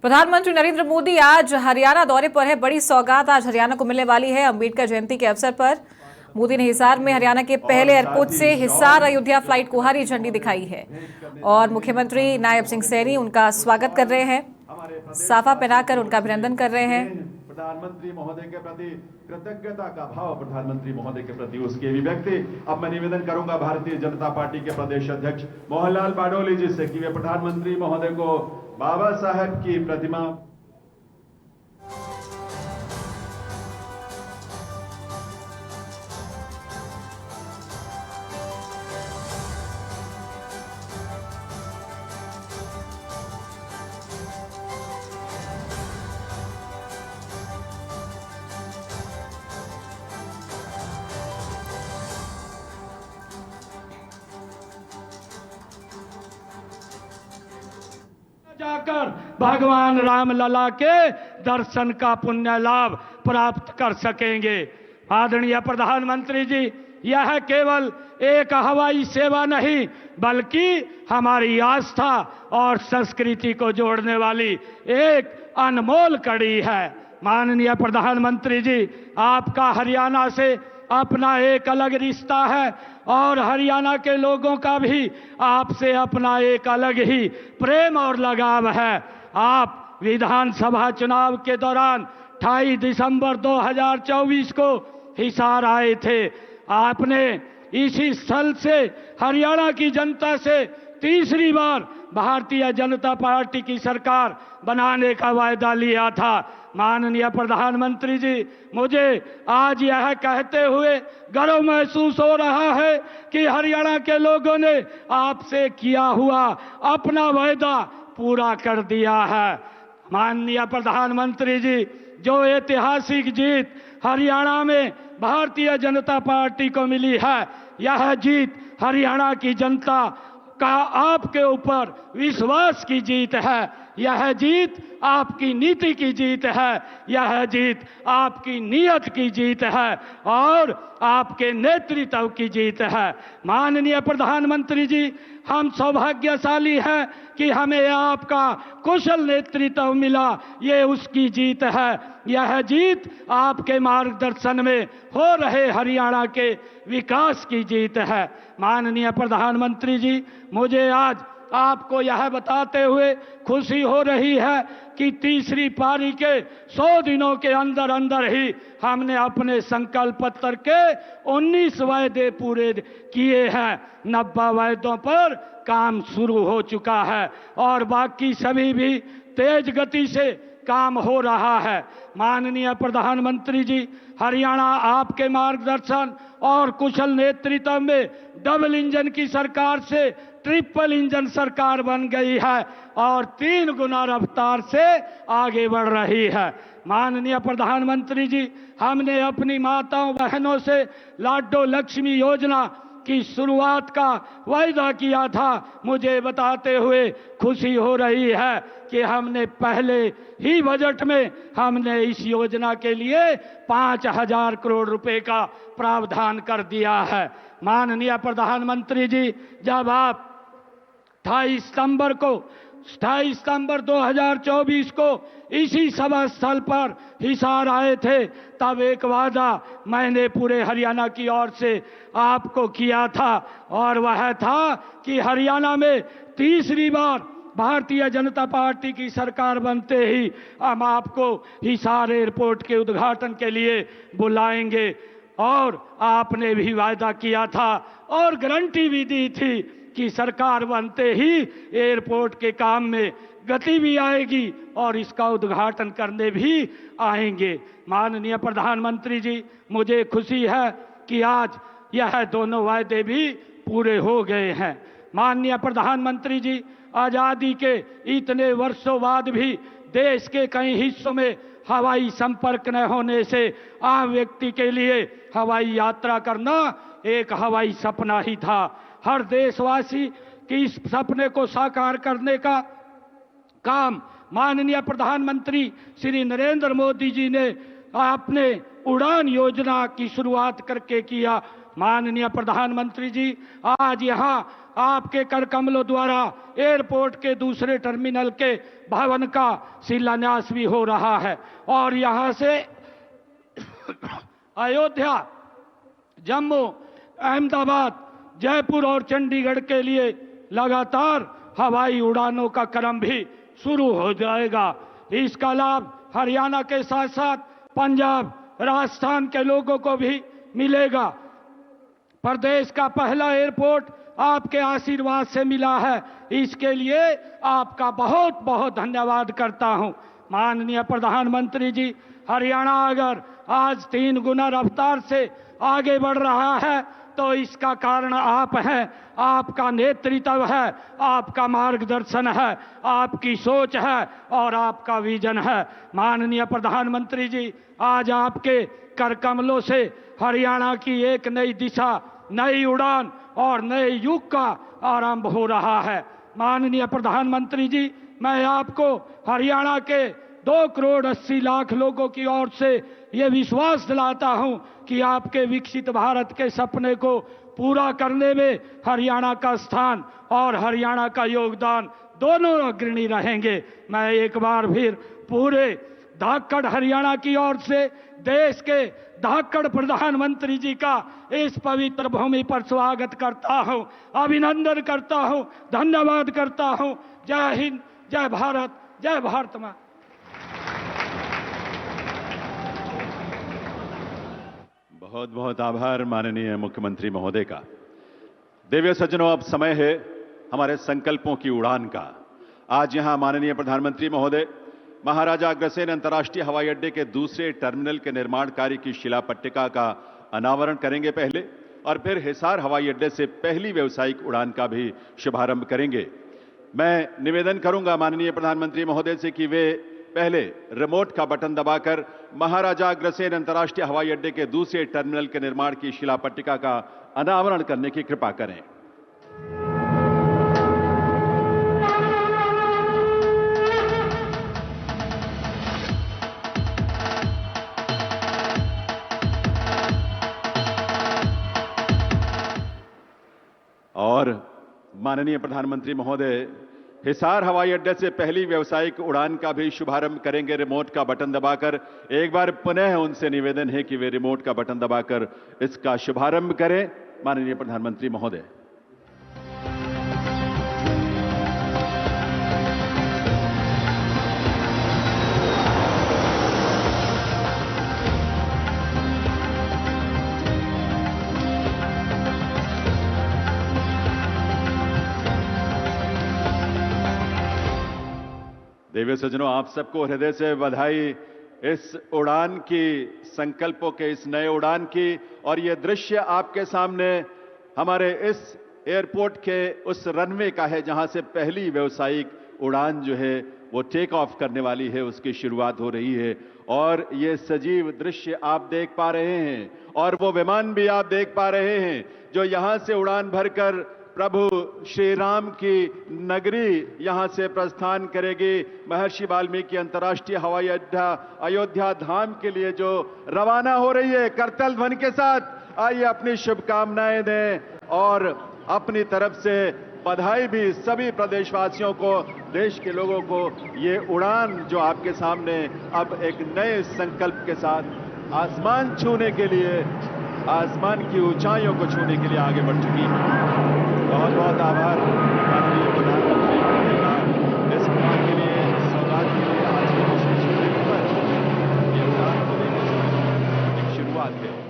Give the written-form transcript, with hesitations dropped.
प्रधानमंत्री नरेंद्र मोदी आज हरियाणा दौरे पर है। बड़ी सौगात आज हरियाणा को मिलने वाली है। अंबेडकर जयंती के अवसर पर मोदी ने हिसार में हरियाणा के पहले एयरपोर्ट से हिसार अयोध्या फ्लाइट को हरी झंडी दिखाई है और मुख्यमंत्री नायब सिंह सैनी उनका स्वागत कर रहे हैं, साफा पहनाकर उनका अभिनंदन कर रहे हैं। प्रधानमंत्री महोदय के प्रति कृतज्ञता का भाव प्रधानमंत्री महोदय के प्रति उसकी अभिव्यक्ति। अब मैं निवेदन करूंगा भारतीय जनता पार्टी के प्रदेश अध्यक्ष मोहनलाल बाडोली जी से कि वे प्रधानमंत्री महोदय को बाबा साहब की प्रतिमा जाकर भगवान राम लला के दर्शन का पुण्य लाभ प्राप्त कर सकेंगे। आदरणीय प्रधानमंत्री जी, यह केवल एक हवाई सेवा नहीं बल्कि हमारी आस्था और संस्कृति को जोड़ने वाली एक अनमोल कड़ी है। माननीय प्रधानमंत्री जी, आपका हरियाणा से अपना एक अलग रिश्ता है और हरियाणा के लोगों का भी आपसे अपना एक अलग ही प्रेम और लगाव है। आप विधानसभा चुनाव के दौरान 28 दिसंबर 2024 को हिसार आए थे। आपने इसी स्थल से हरियाणा की जनता से तीसरी बार भारतीय जनता पार्टी की सरकार बनाने का वायदा लिया था। माननीय प्रधानमंत्री जी, मुझे आज यह कहते हुए गर्व महसूस हो रहा है कि हरियाणा के लोगों ने आपसे किया हुआ अपना वायदा पूरा कर दिया है। माननीय प्रधानमंत्री जी, जो ऐतिहासिक जीत हरियाणा में भारतीय जनता पार्टी को मिली है, यह जीत हरियाणा की जनता का आपके ऊपर विश्वास की जीत है। यह जीत आपकी नीति की जीत है, यह जीत आपकी नीयत की जीत है और आपके नेतृत्व की जीत है। माननीय प्रधानमंत्री जी, हम सौभाग्यशाली हैं कि हमें आपका कुशल नेतृत्व मिला, ये उसकी जीत है। यह जीत आपके मार्गदर्शन में हो रहे हरियाणा के विकास की जीत है। माननीय प्रधानमंत्री जी, मुझे आज आपको यह बताते हुए खुशी हो रही है कि तीसरी पारी के 100 दिनों के अंदर अंदर ही हमने अपने संकल्प पत्र के 19 वायदे पूरे किए हैं। 90 वायदों पर काम शुरू हो चुका है और बाकी सभी भी तेज गति से काम हो रहा है। माननीय प्रधानमंत्री जी, हरियाणा आपके मार्गदर्शन और कुशल नेतृत्व में डबल इंजन की सरकार से ट्रिपल इंजन सरकार बन गई है और 3 गुना रफ्तार से आगे बढ़ रही है। माननीय प्रधानमंत्री जी, हमने अपनी माताओं बहनों से लाडो लक्ष्मी योजना की शुरुआत का वायदा किया था। मुझे बताते हुए खुशी हो रही है कि हमने पहले ही बजट में हमने इस योजना के लिए 5000 करोड़ रुपए का प्रावधान कर दिया है। माननीय प्रधानमंत्री जी, जब आप 28 सितंबर 2024 को इसी सभा स्थल पर हिसार आए थे, तब एक वादा मैंने पूरे हरियाणा की ओर से आपको किया था और वह था कि हरियाणा में तीसरी बार भारतीय जनता पार्टी की सरकार बनते ही हम आपको हिसार एयरपोर्ट के उद्घाटन के लिए बुलाएंगे। और आपने भी वायदा किया था और गारंटी भी दी थी कि सरकार बनते ही एयरपोर्ट के काम में गति भी आएगी और इसका उद्घाटन करने भी आएंगे। माननीय प्रधानमंत्री जी, मुझे खुशी है कि आज यह दोनों वायदे भी पूरे हो गए हैं। माननीय प्रधानमंत्री जी, आजादी के इतने वर्षों बाद भी देश के कई हिस्सों में हवाई संपर्क न होने से आम व्यक्ति के लिए हवाई यात्रा करना एक हवाई सपना ही था। हर देशवासी की इस सपने को साकार करने का काम माननीय प्रधानमंत्री श्री नरेंद्र मोदी जी ने आपने उड़ान योजना की शुरुआत करके किया माननीय प्रधानमंत्री जी, आज यहाँ आपके कर कमलों द्वारा एयरपोर्ट के दूसरे टर्मिनल के भवन का शिलान्यास भी हो रहा है और यहाँ से अयोध्या, जम्मू, अहमदाबाद, जयपुर और चंडीगढ़ के लिए लगातार हवाई उड़ानों का क्रम भी शुरू हो जाएगा। इसका लाभ हरियाणा के साथ साथ पंजाब, राजस्थान के लोगों को भी मिलेगा। प्रदेश का पहला एयरपोर्ट आपके आशीर्वाद से मिला है, इसके लिए आपका बहुत बहुत धन्यवाद करता हूं। माननीय प्रधानमंत्री जी, हरियाणा अगर आज 3 गुना रफ्तार से आगे बढ़ रहा है तो इसका कारण आप हैं, आपका नेतृत्व है, आपका मार्गदर्शन है, आपकी सोच है और आपका विजन है। माननीय प्रधानमंत्री जी, आज आपके कर कमलों से हरियाणा की एक नई दिशा, नई उड़ान और नए युग का आरंभ हो रहा है। माननीय प्रधानमंत्री जी, मैं आपको हरियाणा के 2 करोड़ 80 लाख लोगों की ओर से ये विश्वास दिलाता हूं कि आपके विकसित भारत के सपने को पूरा करने में हरियाणा का स्थान और हरियाणा का योगदान दोनों अग्रणी रहेंगे। मैं एक बार फिर पूरे धाकड़ हरियाणा की ओर से देश के धाकड़ प्रधानमंत्री जी का इस पवित्र भूमि पर स्वागत करता हूं, अभिनंदन करता हूं, धन्यवाद करता हूं। जय हिंद, जय भारत, जय भारत मां। बहुत बहुत आभार माननीय मुख्यमंत्री महोदय का। देवियों सज्जनों, अब समय है हमारे संकल्पों की उड़ान का। आज यहां माननीय प्रधानमंत्री महोदय महाराजा अग्रसेन अंतर्राष्ट्रीय हवाई अड्डे के दूसरे टर्मिनल के निर्माण कार्य की शिला पट्टिका का अनावरण करेंगे पहले, और फिर हिसार हवाई अड्डे से पहली व्यावसायिक उड़ान का भी शुभारंभ करेंगे। मैं निवेदन करूंगा माननीय प्रधानमंत्री महोदय से कि वे पहले रिमोट का बटन दबाकर महाराजा अग्रसेन अंतर्राष्ट्रीय हवाई अड्डे के दूसरे टर्मिनल के निर्माण की शिला पट्टिका का अनावरण करने की कृपा करें। और माननीय प्रधानमंत्री महोदय हिसार हवाई अड्डे से पहली व्यावसायिक उड़ान का भी शुभारंभ करेंगे रिमोट का बटन दबाकर। एक बार पुनः उनसे निवेदन है कि वे रिमोट का बटन दबाकर इसका शुभारंभ करें। माननीय प्रधानमंत्री महोदय। देवियों सज्जनों, आप सबको हृदय से बधाई इस उड़ान की, संकल्पों के इस नए उड़ान की। और यह दृश्य आपके सामने हमारे इस एयरपोर्ट के उस रनवे का है जहां से पहली व्यावसायिक उड़ान जो है वो टेक ऑफ करने वाली है, उसकी शुरुआत हो रही है। और ये सजीव दृश्य आप देख पा रहे हैं और वो विमान भी आप देख पा रहे हैं जो यहां से उड़ान भरकर प्रभु श्री राम की नगरी यहां से प्रस्थान करेगी। महर्षि वाल्मीकि अंतर्राष्ट्रीय हवाई अड्डा अयोध्या धाम के लिए जो रवाना हो रही है करतल ध्वनि के साथ। आइए अपनी शुभकामनाएं दें और अपनी तरफ से बधाई भी सभी प्रदेशवासियों को, देश के लोगों को। ये उड़ान जो आपके सामने अब एक नए संकल्प के साथ आसमान छूने के लिए, आसमान की ऊंचाइयों को छूने के लिए आगे बढ़ चुकी है। बहुत बहुत आभार माननीय प्रधानमंत्री महोदय का इस उड़ान के लिए, सौगात के लिए। आज के विशेष दिन पर ये उड़ान होने की एक शुरुआत है।